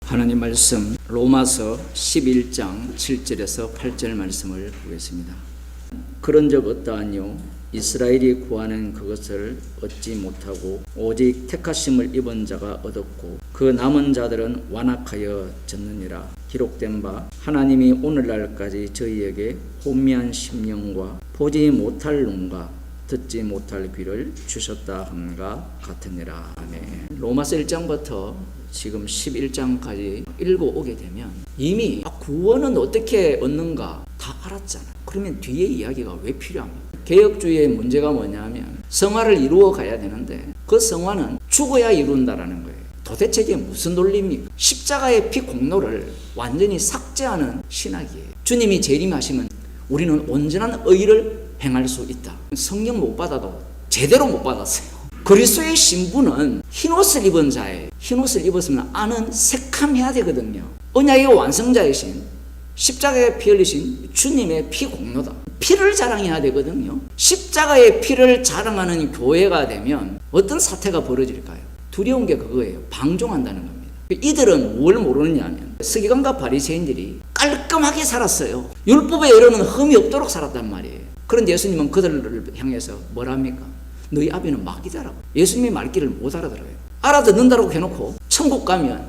하나님 말씀 로마서 11장 7절에서 8절 말씀을 보겠습니다. 그런 적 어떠하뇨? 이스라엘이 구하는 그것을 얻지 못하고 오직 택하심을 입은 자가 얻었고 그 남은 자들은 완악하여 졌느니라. 기록된 바 하나님이 오늘날까지 저희에게 혼미한 심령과 보지 못할 눈과 듣지 못할 귀를 주셨다 함과 같으니라. 아멘. 로마서 1장부터 지금 11장까지 읽어오게 되면 이미 구원은 어떻게 얻는가 다 알았잖아요. 그러면 뒤에 이야기가 왜 필요합니까? 개혁주의의 문제가 뭐냐면 성화를 이루어 가야 되는데 그 성화는 죽어야 이룬다라는 거예요. 도대체 이게 무슨 논리입니까? 십자가의 피 공로를 완전히 삭제하는 신학이에요. 주님이 재림하시면 우리는 온전한 의를 행할 수 있다. 성령 못 받아도 제대로 못 받았어요. 그리스도의 신부는 흰옷을 입은 자예요. 흰옷을 입었으면 안은 새카매야 되거든요. 언약의 완성자이신 십자가의 피 흘리신 주님의 피 공로다. 피를 자랑해야 되거든요. 십자가의 피를 자랑하는 교회가 되면 어떤 사태가 벌어질까요? 두려운 게 그거예요. 방종한다는 겁니다. 이들은 뭘 모르느냐 하면 서기관과 바리새인들이 깔끔하게 살았어요. 율법에 이르는 흠이 없도록 살았단 말이에요. 그런데 예수님은 그들을 향해서 뭐랍니까? 너희 아비는 마귀다라고. 예수님의 말귀를 못 알아들어요. 알아듣는다라고 해놓고 천국 가면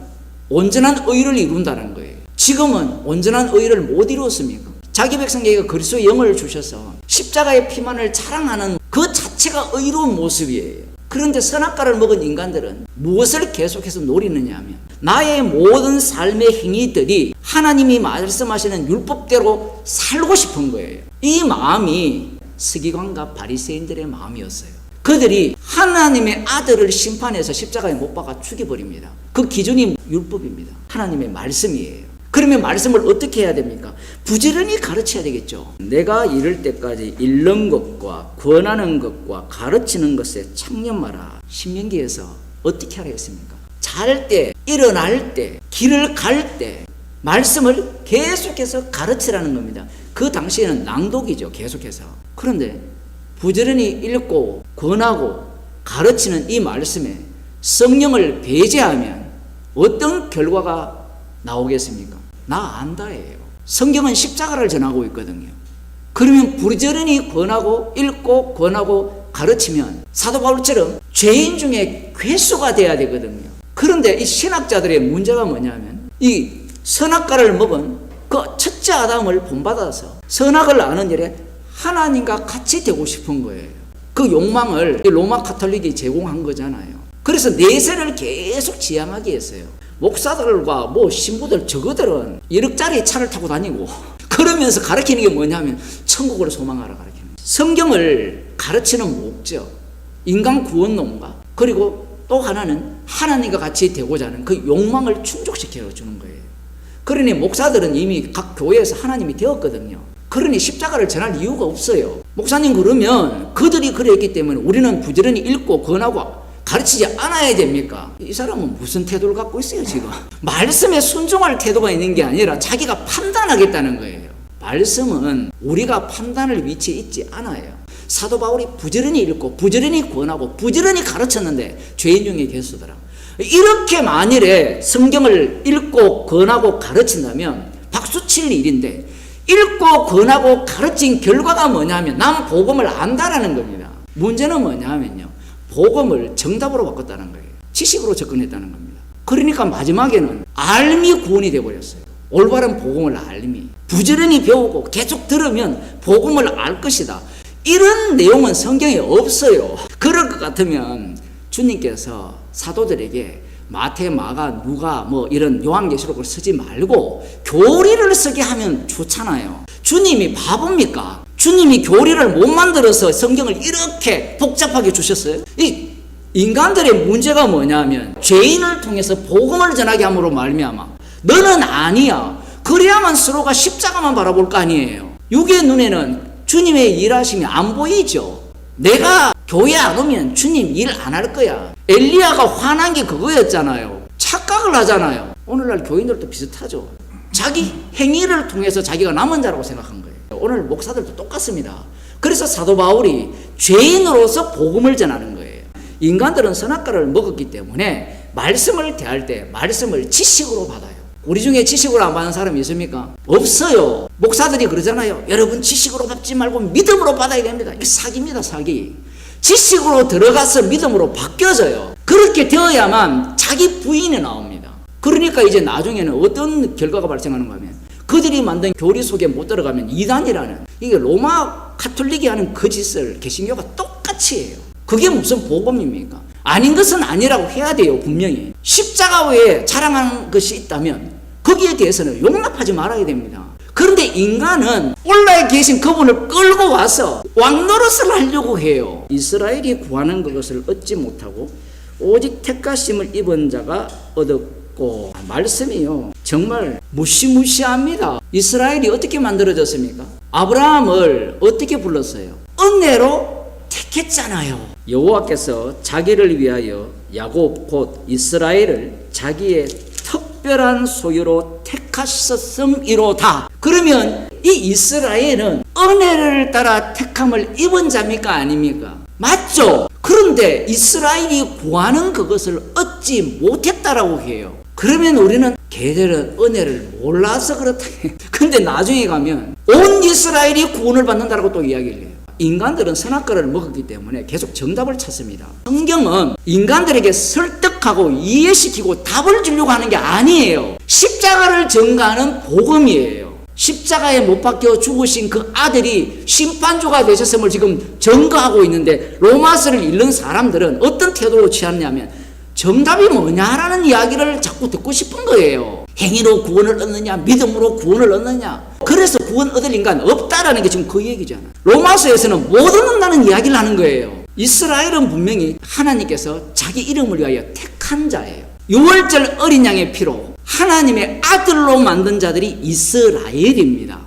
온전한 의를 이룬다는 거예요. 지금은 온전한 의를 못 이루었습니까? 자기 백성에게 그리스도의 영을 주셔서 십자가의 피만을 자랑하는 그 자체가 의로운 모습이에요. 그런데 선악과를 먹은 인간들은 무엇을 계속해서 노리느냐 하면 나의 모든 삶의 행위들이 하나님이 말씀하시는 율법대로 살고 싶은 거예요. 이 마음이 서기관과 바리새인들의 마음이었어요. 그들이 하나님의 아들을 심판해서 십자가에 못 박아 죽여버립니다. 그 기준이 율법입니다. 하나님의 말씀이에요. 그러면 말씀을 어떻게 해야 됩니까? 부지런히 가르쳐야 되겠죠. 내가 이를 때까지 읽는 것과 권하는 것과 가르치는 것에 창념하라. 신명기에서 어떻게 하라 했습니까? 잘 때, 일어날 때, 길을 갈 때 말씀을 계속해서 가르치라는 겁니다. 그 당시에는 낭독이죠. 계속해서. 그런데 부지런히 읽고 권하고 가르치는 이 말씀에 성령을 배제하면 어떤 결과가 나오겠습니까? 나 안다예요. 성경은 십자가를 전하고 있거든요. 그러면 부지런히 권하고 읽고 권하고 가르치면 사도 바울처럼 죄인 중에 괴수가 돼야 되거든요. 그런데 이 신학자들의 문제가 뭐냐면 이 선악과를 먹은 그 첫째 아담을 본받아서 선악을 아는 일에 하나님과 같이 되고 싶은 거예요. 그 욕망을 로마 카톨릭이 제공한 거잖아요. 그래서 내세를 계속 지향하게 했어요. 목사들과 신부들 저거들은 1억짜리 차를 타고 다니고 그러면서 가르치는 게 뭐냐면 천국을 소망하라 가르치는 거예요. 성경을 가르치는 목적, 인간 구원론과 그리고 또 하나는 하나님과 같이 되고자 하는 그 욕망을 충족시켜 주는 거예요. 그러니 목사들은 이미 각 교회에서 하나님이 되었거든요. 그러니 십자가를 전할 이유가 없어요. 목사님 그러면 그들이 그랬기 때문에 우리는 부지런히 읽고 권하고 가르치지 않아야 됩니까? 이 사람은 무슨 태도를 갖고 있어요 지금? 말씀에 순종할 태도가 있는 게 아니라 자기가 판단하겠다는 거예요. 말씀은 우리가 판단할 위치에 있지 않아요. 사도 바울이 부지런히 읽고 부지런히 권하고 부지런히 가르쳤는데 죄인 중에 괴수더라. 이렇게 만일에 성경을 읽고 권하고 가르친다면 박수칠 일인데 읽고 권하고 가르친 결과가 뭐냐면 난 복음을 안다라는 겁니다. 문제는 뭐냐면요. 복음을 정답으로 바꿨다는 거예요. 지식으로 접근했다는 겁니다. 그러니까 마지막에는 알미 구원이 되어버렸어요. 올바른 복음을 알미. 부지런히 배우고 계속 들으면 복음을 알 것이다. 이런 내용은 성경에 없어요. 그럴 것 같으면 주님께서 사도들에게 마태, 마가, 누가 이런 요한계시록을 쓰지 말고 교리를 쓰게 하면 좋잖아요. 주님이 바보입니까? 주님이 교리를 못 만들어서 성경을 이렇게 복잡하게 주셨어요? 이 인간들의 문제가 뭐냐면 죄인을 통해서 복음을 전하게 함으로 말미암아 너는 아니야. 그래야만 서로가 십자가만 바라볼 거 아니에요. 육의 눈에는 주님의 일하심이 안 보이죠. 내가 교회 안 오면 주님 일 안 할 거야. 엘리야가 화난 게 그거였잖아요. 착각을 하잖아요. 오늘날 교인들도 비슷하죠. 자기 행위를 통해서 자기가 남은 자라고 생각한 거예요. 오늘 목사들도 똑같습니다. 그래서 사도 바울이 죄인으로서 복음을 전하는 거예요. 인간들은 선악과를 먹었기 때문에 말씀을 대할 때 말씀을 지식으로 받아요. 우리 중에 지식으로 안 받는 사람이 있습니까? 없어요. 목사들이 그러잖아요. 여러분 지식으로 받지 말고 믿음으로 받아야 됩니다. 이게 사기입니다, 사기. 지식으로 들어가서 믿음으로 바뀌어져요. 그렇게 되어야만 자기 부인이 나옵니다. 그러니까 이제 나중에는 어떤 결과가 발생하는가 하면 그들이 만든 교리 속에 못 들어가면 이단이라는, 이게 로마 카톨릭이 하는 거짓을 개신교가 똑같이 해요. 그게 무슨 복음입니까? 아닌 것은 아니라고 해야 돼요. 분명히 십자가 외에 자랑하는 것이 있다면 거기에 대해서는 용납하지 말아야 됩니다. 그런데 인간은 올라에 계신 그분을 끌고 와서 왕노릇을 하려고 해요. 이스라엘이 구하는 그것을 얻지 못하고 오직 택하심을 입은 자가 얻었고, 말씀이요 정말 무시무시합니다. 이스라엘이 어떻게 만들어졌습니까? 아브라함을 어떻게 불렀어요? 은혜로 택했잖아요. 여호와께서 자기를 위하여 야곱 곧 이스라엘을 자기의 특별한 소유로 택하셨음이로다. 그러면 이 이스라엘은 은혜를 따라 택함을 입은 자입니까, 아닙니까? 맞죠? 그런데 이스라엘이 구하는 그것을 얻지 못했다라고 해요. 그러면 우리는 걔들은 은혜를 몰라서 그렇다. 근데 나중에 가면 온 이스라엘이 구원을 받는다라고 또 이야기를 해요. 인간들은 선악과를 먹었기 때문에 계속 정답을 찾습니다. 성경은 인간들에게 설득하고 이해시키고 답을 주려고 하는 게 아니에요. 십자가를 전가하는 복음이에요. 십자가에 못 박혀 죽으신 그 아들이 심판주가 되셨음을 지금 전가하고 있는데, 로마서를 읽는 사람들은 어떤 태도로 취하느냐면 정답이 뭐냐라는 이야기를 자꾸 듣고 싶은 거예요. 행위로 구원을 얻느냐, 믿음으로 구원을 얻느냐. 그래서 구원 얻을 인간 없다라는 게 지금 그 얘기잖아. 로마서에서는 못 얻는다는 이야기를 하는 거예요. 이스라엘은 분명히 하나님께서 자기 이름을 위하여 택한 자예요. 유월절 어린 양의 피로 하나님의 아들로 만든 자들이 이스라엘입니다.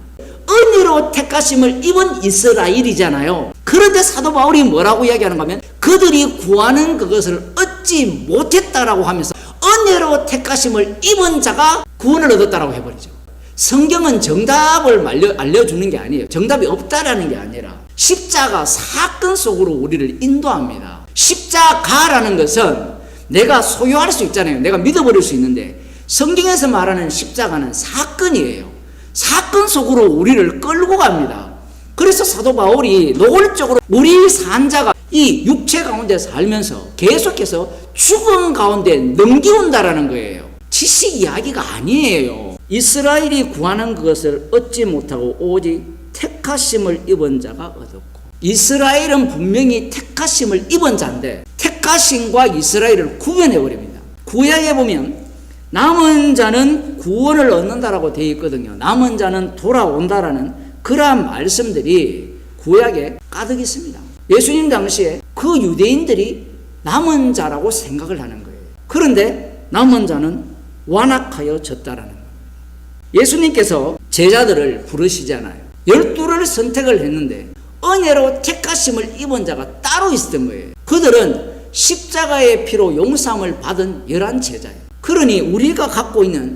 은혜로 택하심을 입은 이스라엘이잖아요. 그런데 사도 바울이 뭐라고 이야기하는가 하면 그들이 구하는 그것을 얻지 못했다라고 하면서 은혜로 택하심을 입은 자가 구원을 얻었다라고 해버리죠. 성경은 정답을 알려주는 게 아니에요. 정답이 없다라는 게 아니라 십자가 사건 속으로 우리를 인도합니다. 십자가라는 것은 내가 소유할 수 있잖아요. 내가 믿어버릴 수 있는데, 성경에서 말하는 십자가는 사건이에요. 사건 속으로 우리를 끌고 갑니다. 그래서 사도 바울이 노골적으로 우리 산자가 이 육체 가운데 살면서 계속해서 죽음 가운데 넘겨온다라는 거예요. 지식 이야기가 아니에요. 이스라엘이 구하는 그것을 얻지 못하고 오직 택하심을 입은 자가 얻었고, 이스라엘은 분명히 택하심을 입은 자인데 택하심과 이스라엘을 구분해버립니다. 구약에 보면 남은 자는 구원을 얻는다라고 되어 있거든요. 남은 자는 돌아온다라는 그러한 말씀들이 구약에 가득 있습니다. 예수님 당시에 그 유대인들이 남은 자라고 생각을 하는 거예요. 그런데 남은 자는 완악하여 졌다라는 거예요. 예수님께서 제자들을 부르시잖아요. 12를 선택을 했는데 은혜로 택하심을 입은 자가 따로 있었던 거예요. 그들은 십자가의 피로 용서함을 받은 11제자예요. 그러니 우리가 갖고 있는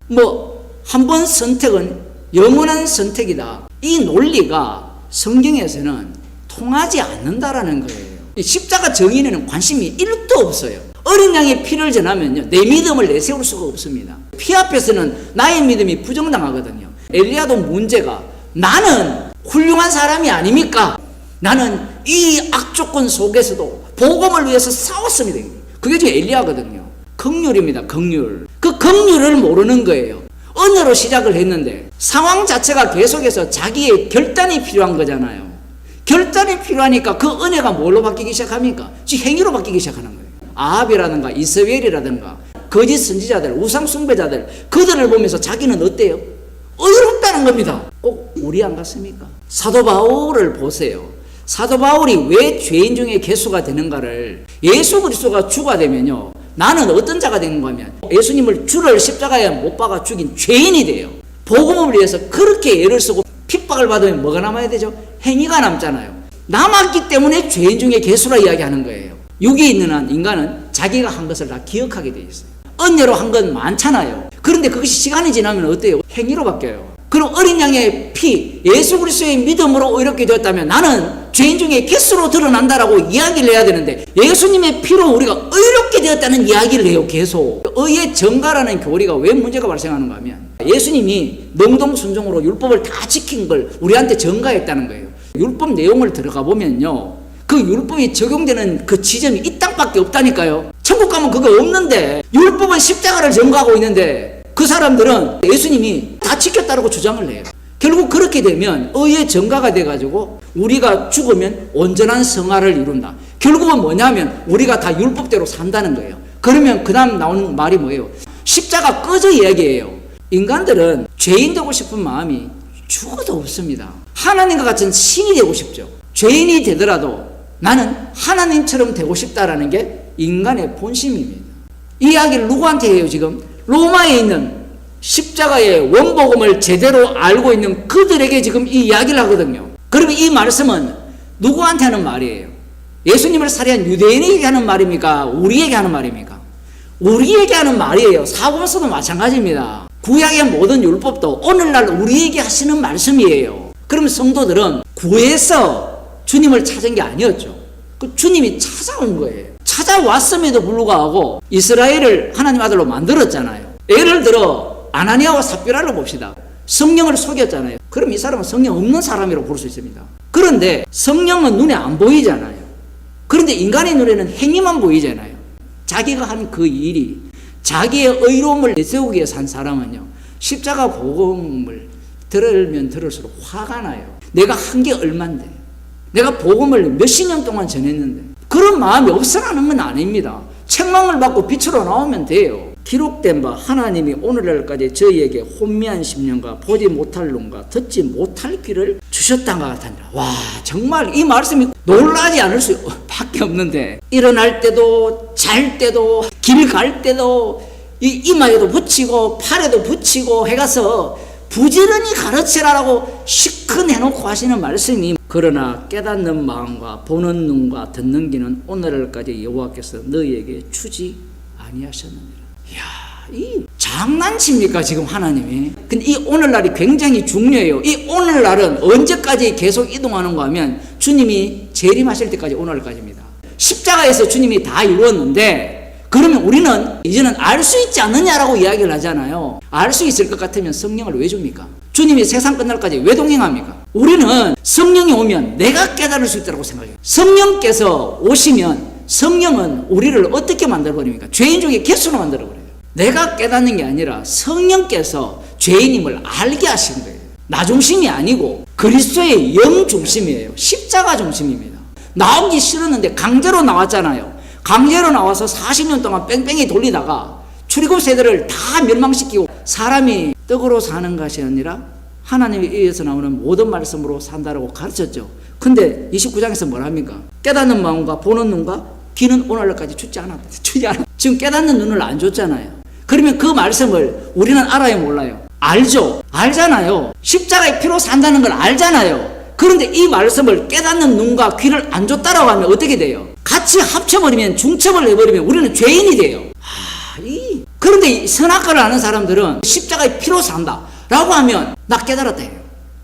한 번 선택은 영원한 선택이다, 이 논리가 성경에서는 통하지 않는다라는 거예요. 십자가 정의에는 관심이 1도 없어요. 어린 양의 피를 전하면요, 내 믿음을 내세울 수가 없습니다. 피 앞에서는 나의 믿음이 부정당하거든요. 엘리야도 문제가, 나는 훌륭한 사람이 아닙니까? 나는 이 악조건 속에서도 복음을 위해서 싸웠습니다. 그게 지금 엘리야거든요. 긍휼입니다. 긍휼. 그 긍휼을 모르는 거예요. 은혜로 시작을 했는데 상황 자체가 계속해서 자기의 결단이 필요한 거잖아요. 결단이 필요하니까 그 은혜가 뭘로 바뀌기 시작합니까? 지금 행위로 바뀌기 시작하는 거예요. 아합이라든가 이스라엘이라든가 거짓 선지자들, 우상 숭배자들, 그들을 보면서 자기는 어때요? 의롭다는 겁니다. 꼭 우리 안 같습니까? 사도 바울을 보세요. 사도 바울이 왜 죄인 중에 개수가 되는가를, 예수 그리스도가 주가 되면요, 나는 어떤 자가 되는가 하면 예수님을 주를 십자가에 못 박아 죽인 죄인이 돼요. 복음을 위해서 그렇게 애를 쓰고 핍박을 받으면 뭐가 남아야 되죠? 행위가 남잖아요. 남았기 때문에 죄인 중에 개수라 이야기하는 거예요. 육이 있는 한 인간은 자기가 한 것을 다 기억하게 돼 있어요. 은혜로 한 건 많잖아요. 그런데 그것이 시간이 지나면 어때요? 행위로 바뀌어요. 그럼 어린 양의 피, 예수 그리스도의 믿음으로 의롭게 되었다면 나는 죄인 중에 개수로 드러난다라고 이야기를 해야 되는데 예수님의 피로 우리가 의롭게 되었다는 이야기를 해요. 계속. 의의 정가라는 교리가 왜 문제가 발생하는가 하면 예수님이 능동순종으로 율법을 다 지킨 걸 우리한테 전가했다는 거예요. 율법 내용을 들어가 보면요, 그 율법이 적용되는 그 지점이 이 땅밖에 없다니까요. 천국 가면 그거 없는데 율법은 십자가를 전가하고 있는데 그 사람들은 예수님이 다 지켰다고 주장을 해요. 결국 그렇게 되면 의의 전가가 돼가지고 우리가 죽으면 온전한 성화를 이룬다. 결국은 뭐냐면 우리가 다 율법대로 산다는 거예요. 그러면 그 다음 나오는 말이 뭐예요? 십자가 꺼져 이야기예요. 인간들은 죄인 되고 싶은 마음이 죽어도 없습니다. 하나님과 같은 신이 되고 싶죠. 죄인이 되더라도 나는 하나님처럼 되고 싶다라는 게 인간의 본심입니다. 이 이야기를 누구한테 해요? 지금 로마에 있는 십자가의 원복음을 제대로 알고 있는 그들에게 지금 이 이야기를 하거든요. 그러면 이 말씀은 누구한테 하는 말이에요? 예수님을 살해한 유대인에게 하는 말입니까? 우리에게 하는 말입니까? 우리에게 하는 말이에요. 사복음서도 마찬가지입니다. 구약의 모든 율법도 오늘날 우리에게 하시는 말씀이에요. 그럼 성도들은 구해서 주님을 찾은 게 아니었죠. 그 주님이 찾아온 거예요. 찾아왔음에도 불구하고 이스라엘을 하나님 아들로 만들었잖아요. 예를 들어 아나니아와 삽비라를 봅시다. 성령을 속였잖아요. 그럼 이 사람은 성령 없는 사람이라고 볼 수 있습니다. 그런데 성령은 눈에 안 보이잖아요. 그런데 인간의 눈에는 행위만 보이잖아요. 자기가 한 그 일이 자기의 의로움을 내세우기 위해 산 사람은요, 십자가 복음을 들으면 들을수록 화가 나요. 내가 한 게 얼만데, 내가 복음을 몇십 년 동안 전했는데 그런 마음이 없어가는 건 아닙니다. 책망을 받고 빛으로 나오면 돼요. 기록된 바 하나님이 오늘날까지 저희에게 혼미한 심령과 보지 못할 눈과 듣지 못할 귀를 주셨다가 같으니라. 와, 정말 이 말씀이 놀라지 않을 수밖에 없는데 일어날 때도 잘 때도 길 갈 때도 이 이마에도 붙이고 팔에도 붙이고 해가서 부지런히 가르치라라고 시큰 해놓고 하시는 말씀이, 그러나 깨닫는 마음과 보는 눈과 듣는 귀는 오늘날까지 여호와께서 너희에게 주지 아니하셨느니라. 이야, 이 장난칩니까 지금 하나님이? 근데 이 오늘날이 굉장히 중요해요. 이 오늘날은 언제까지 계속 이동하는가 하면 주님이 재림하실 때까지 오늘날까지입니다. 십자가에서 주님이 다 이루었는데 그러면 우리는 이제는 알 수 있지 않느냐라고 이야기를 하잖아요. 알 수 있을 것 같으면 성령을 왜 줍니까? 주님이 세상 끝날까지 왜 동행합니까? 우리는 성령이 오면 내가 깨달을 수 있다고 생각해요. 성령께서 오시면 성령은 우리를 어떻게 만들어버립니까? 죄인 중에 개수로 만들어버려요. 내가 깨닫는 게 아니라 성령께서 죄인임을 알게 하신 거예요. 나 중심이 아니고 그리스도의 영 중심이에요. 십자가 중심입니다. 나오기 싫었는데 강제로 나왔잖아요. 강제로 나와서 40년 동안 뺑뺑이 돌리다가 출애굽 세대를 다 멸망시키고 사람이 떡으로 사는 것이 아니라 하나님에 의해서 나오는 모든 말씀으로 산다라고 가르쳤죠. 근데 29장에서 뭘 합니까? 깨닫는 마음과 보는 눈과 귀는 오늘날까지 주지 않았다. 지금 깨닫는 눈을 안 줬잖아요. 그러면 그 말씀을 우리는 알아요, 몰라요? 알죠. 알잖아요. 십자가의 피로 산다는 걸 알잖아요. 그런데 이 말씀을 깨닫는 눈과 귀를 안 줬다라고 하면 어떻게 돼요? 같이 합쳐버리면, 중첩을 해버리면 우리는 죄인이 돼요. 그런데 이 선악과를 아는 사람들은 십자가의 피로 산다 라고 하면 나 깨달았다 해요.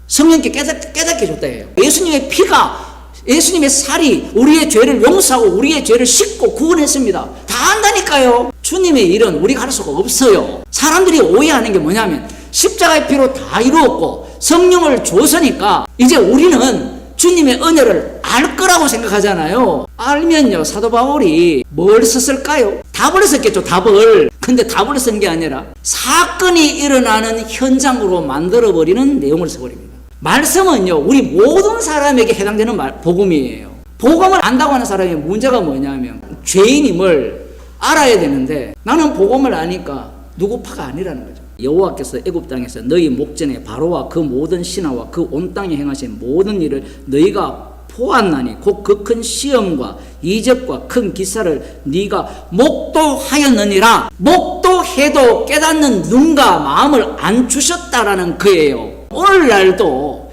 성령께 깨닫게 줬다 해요. 예수님의 피가, 예수님의 살이 우리의 죄를 용서하고 우리의 죄를 씻고 구원했습니다. 다 안다니까요. 주님의 일은 우리가 할 수가 없어요. 사람들이 오해하는 게 뭐냐면 십자가의 피로 다 이루었고 성령을 줬으니까 이제 우리는 주님의 은혜를 알 거라고 생각하잖아요. 알면요, 사도 바울이 뭘 썼을까요? 답을 썼겠죠, 답을. 근데 답을 쓴 게 아니라 사건이 일어나는 현장으로 만들어버리는 내용을 써버립니다. 말씀은요, 우리 모든 사람에게 해당되는 복음이에요. 복음을 안다고 하는 사람의 문제가 뭐냐면 죄인임을 알아야 되는데 나는 복음을 아니까 누구 파가 아니라는 거죠. 여호와께서 애굽 땅에서 너희 목전에 바로와 그 모든 신하와 그 온 땅에 행하신 모든 일을 너희가 보았나니 곧 그 큰 시험과 이적과 큰 기사를 네가 목도하였느니라. 목도해도 깨닫는 눈과 마음을 안 주셨다라는 거예요. 오늘날도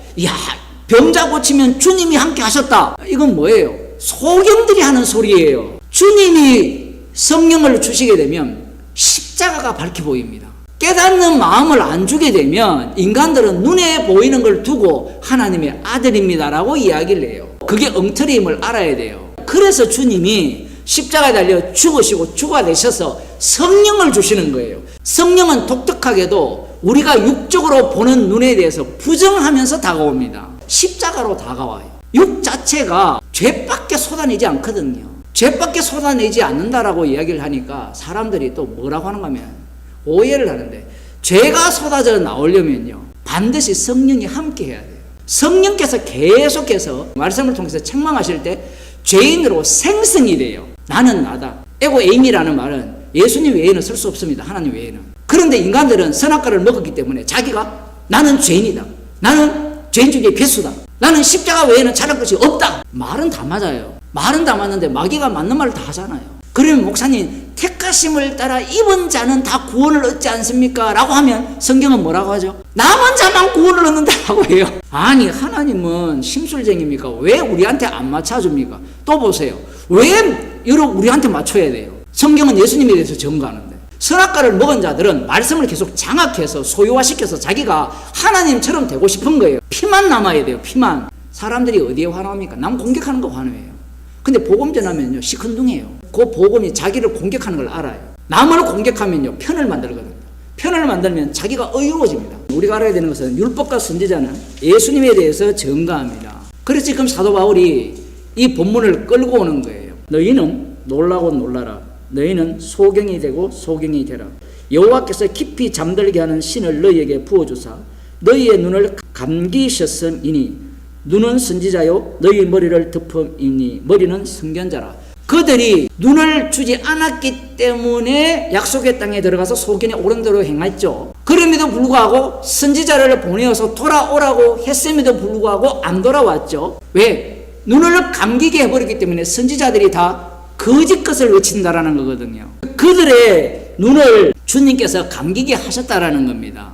병자 고치면 주님이 함께 하셨다. 이건 뭐예요? 소경들이 하는 소리예요. 주님이 성령을 주시게 되면 십자가가 밝게 보입니다. 깨닫는 마음을 안 주게 되면 인간들은 눈에 보이는 걸 두고 하나님의 아들입니다라고 이야기를 해요. 그게 엉터리임을 알아야 돼요. 그래서 주님이 십자가에 달려 죽으시고 죽어내셔서 성령을 주시는 거예요. 성령은 독특하게도 우리가 육적으로 보는 눈에 대해서 부정하면서 다가옵니다. 십자가로 다가와요. 육 자체가 죄밖에 쏟아내지 않거든요. 죄밖에 쏟아내지 않는다라고 이야기를 하니까 사람들이 또 뭐라고 하는가 하면 오해를 하는데, 죄가 쏟아져 나오려면요 반드시 성령이 함께 해야 돼요. 성령께서 계속해서 말씀을 통해서 책망하실 때 죄인으로 생성이 돼요. 나는 나다. 에고 에임이라는 말은 예수님 외에는 쓸 수 없습니다. 하나님 외에는. 그런데 인간들은 선악과를 먹었기 때문에 자기가 나는 죄인이다, 나는 죄인 중에 괴수다, 나는 십자가 외에는 잘할 것이 없다. 말은 다 맞아요. 말은 다 맞는데 마귀가 맞는 말을 다 하잖아요. 그러면 목사님, 택하심을 따라 입은 자는 다 구원을 얻지 않습니까? 라고 하면 성경은 뭐라고 하죠? 남은 자만 구원을 얻는다고 해요. 아니, 하나님은 심술쟁입니까? 왜 우리한테 안 맞춰줍니까? 또 보세요. 왜 우리한테 맞춰야 돼요? 성경은 예수님에 대해서 증거하는데. 선악과를 먹은 자들은 말씀을 계속 장악해서 소유화시켜서 자기가 하나님처럼 되고 싶은 거예요. 피만 남아야 돼요. 피만. 사람들이 어디에 화나옵니까? 남 공격하는 거 화나요. 근데 복음 전하면요 시큰둥해요. 그 복음이 자기를 공격하는 걸 알아요. 남을 공격하면요 편을 만들거든요. 편을 만들면 자기가 의로워집니다. 우리가 알아야 되는 것은 율법과 선지자는 예수님에 대해서 증거합니다. 그래서 지금 사도 바울이 이 본문을 끌고 오는 거예요. 너희는 놀라고 놀라라. 너희는 소경이 되고 소경이 되라. 여호와께서 깊이 잠들게 하는 신을 너희에게 부어주사 너희의 눈을 감기셨음이니 눈은 선지자요 너희 머리를 덮음이니 머리는 선견자라. 그들이 눈을 주지 않았기 때문에 약속의 땅에 들어가서 소견에 옳은 대로 행했죠. 그럼에도 불구하고 선지자를 보내어서 돌아오라고 했음에도 불구하고 안 돌아왔죠. 왜? 눈을 감기게 해버렸기 때문에 선지자들이 다 거짓 것을 외친다라는 거거든요. 그들의 눈을 주님께서 감기게 하셨다라는 겁니다.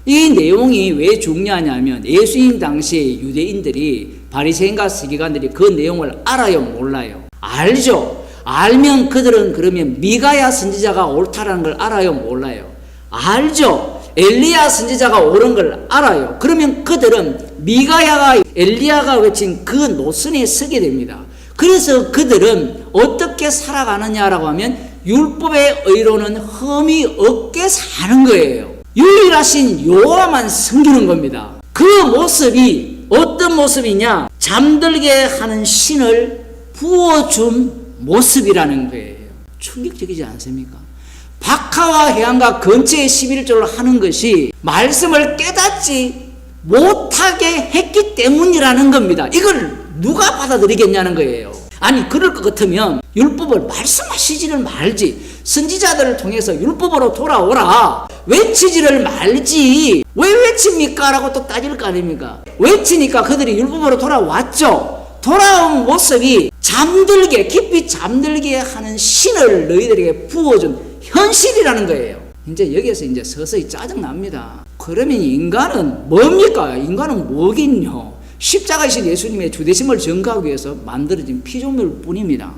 이 내용이 왜 중요하냐면 예수님 당시에 유대인들이 바리새인과 서기관들이 그 내용을 알아요, 몰라요? 알죠. 알면 그들은 그러면 미가야 선지자가 옳다라는 걸 알아요, 몰라요? 알죠. 엘리야 선지자가 옳은 걸 알아요. 그러면 그들은 미가야가 엘리야가 외친 그 노선에 서게 됩니다. 그래서 그들은 어떻게 살아가느냐라고 하면 율법의 의로는 흠이 없게 사는 거예요. 유일하신 여호와만 섬기는 겁니다. 그 모습이 어떤 모습이냐? 잠들게 하는 신을 부어준 모습이라는 거예요. 충격적이지 않습니까? 박하와 해안과 근처에 11조를 하는 것이 말씀을 깨닫지 못하게 했기 때문이라는 겁니다. 이걸 누가 받아들이겠냐는 거예요. 아니, 그럴 것 같으면 율법을 말씀하시지를 말지, 선지자들을 통해서 율법으로 돌아오라 외치지를 말지 왜 외칩니까? 라고 또 따질 거 아닙니까? 외치니까 그들이 율법으로 돌아왔죠. 돌아온 모습이 잠들게, 깊이 잠들게 하는 신을 너희들에게 부어준 현실이라는 거예요. 이제 여기에서 이제 서서히 짜증납니다. 그러면 인간은 뭡니까? 인간은 뭐긴요? 십자가이신 예수님의 주되심을 증거하기 위해서 만들어진 피조물 뿐입니다.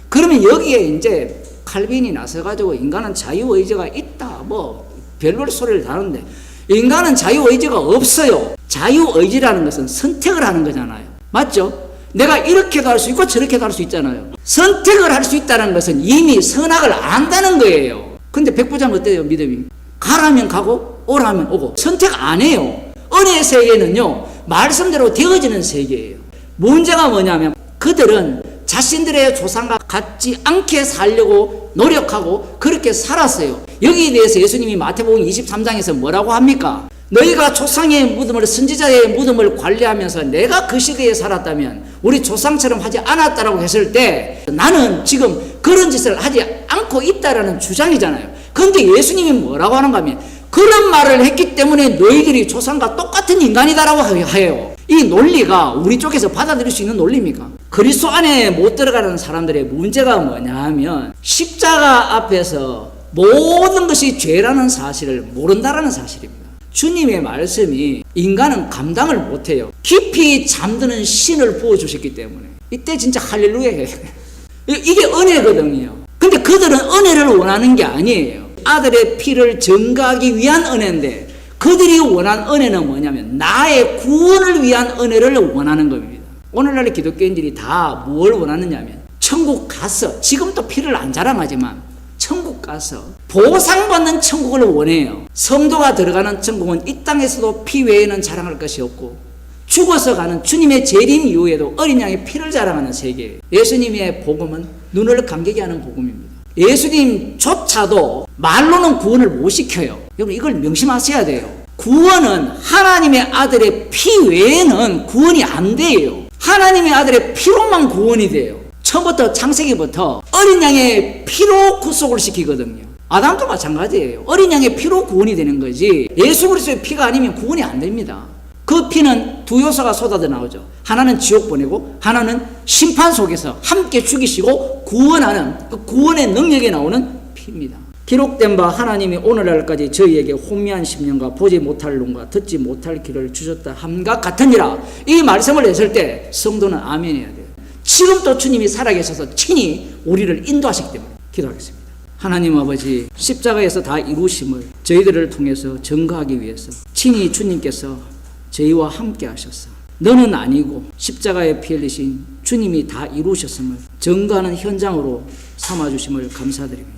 그러면 여기에 이제 칼빈이 나서가지고 인간은 자유의지가 있다, 뭐 별별 소리를 다루는데, 인간은 자유의지가 없어요. 자유의지라는 것은 선택을 하는 거잖아요. 맞죠? 내가 이렇게도 할 수 있고 저렇게도 할 수 있잖아요. 선택을 할 수 있다는 것은 이미 선악을 안다는 거예요. 근데 백부장 어때요? 믿음이 가라면 가고 오라면 오고 선택 안 해요. 은혜 세계는요 말씀대로 되어지는 세계예요. 문제가 뭐냐면 그들은 자신들의 조상과 같지 않게 살려고 노력하고 그렇게 살았어요. 여기에 대해서 예수님이 마태복음 23장에서 뭐라고 합니까? 너희가 조상의 무덤을, 선지자의 무덤을 관리하면서 내가 그 시대에 살았다면 우리 조상처럼 하지 않았다라고 했을 때 나는 지금 그런 짓을 하지 않고 있다라는 주장이잖아요. 그런데 예수님이 뭐라고 하는가 하면 그런 말을 했기 때문에 너희들이 조상과 똑같은 인간이다라고 해요. 이 논리가 우리 쪽에서 받아들일 수 있는 논리입니까? 그리스도 안에 못 들어가는 사람들의 문제가 뭐냐 하면 십자가 앞에서 모든 것이 죄라는 사실을 모른다라는 사실입니다. 주님의 말씀이 인간은 감당을 못해요. 깊이 잠드는 신을 부어주셨기 때문에. 이때 진짜 할렐루야예요. 이게 은혜거든요. 근데 그들은 은혜를 원하는 게 아니에요. 아들의 피를 증거하기 위한 은혜인데 그들이 원한 은혜는 뭐냐면 나의 구원을 위한 은혜를 원하는 겁니다. 오늘날의 기독교인들이 다 뭘 원하느냐면 천국 가서, 지금도 피를 안 자랑하지만 천국 가서 보상받는 천국을 원해요. 성도가 들어가는 천국은 이 땅에서도 피 외에는 자랑할 것이 없고, 죽어서 가는 주님의 재림 이후에도 어린 양의 피를 자랑하는 세계예요. 예수님의 복음은 눈을 감기게 하는 복음입니다. 예수님조차도 말로는 구원을 못 시켜요. 여러분, 이걸 명심하셔야 돼요. 구원은 하나님의 아들의 피 외에는 구원이 안 돼요. 하나님의 아들의 피로만 구원이 돼요. 처음부터 창세기부터 어린 양의 피로 구속을 시키거든요. 아담도 마찬가지예요. 어린 양의 피로 구원이 되는 거지, 예수 그리스도의 피가 아니면 구원이 안 됩니다. 그 피는 두 요소가 쏟아져 나오죠. 하나는 지옥 보내고, 하나는 심판 속에서 함께 죽이시고 구원하는, 그 구원의 능력에 나오는 피입니다. 기록된 바 하나님이 오늘날까지 저희에게 혼미한 심령과 보지 못할 눈과 듣지 못할 귀를 주셨다 함과 같으니라. 이 말씀을 했을 때 성도는 아멘 해야 돼요. 지금 또 주님이 살아계셔서 친히 우리를 인도하시기 때문에. 기도하겠습니다. 하나님 아버지, 십자가에서 다 이루심을 저희들을 통해서 증거하기 위해서 친히 주님께서 저희와 함께 하셔서 너는 아니고 십자가에 피 흘리신 주님이 다 이루셨음을 증거하는 현장으로 삼아주심을 감사드립니다.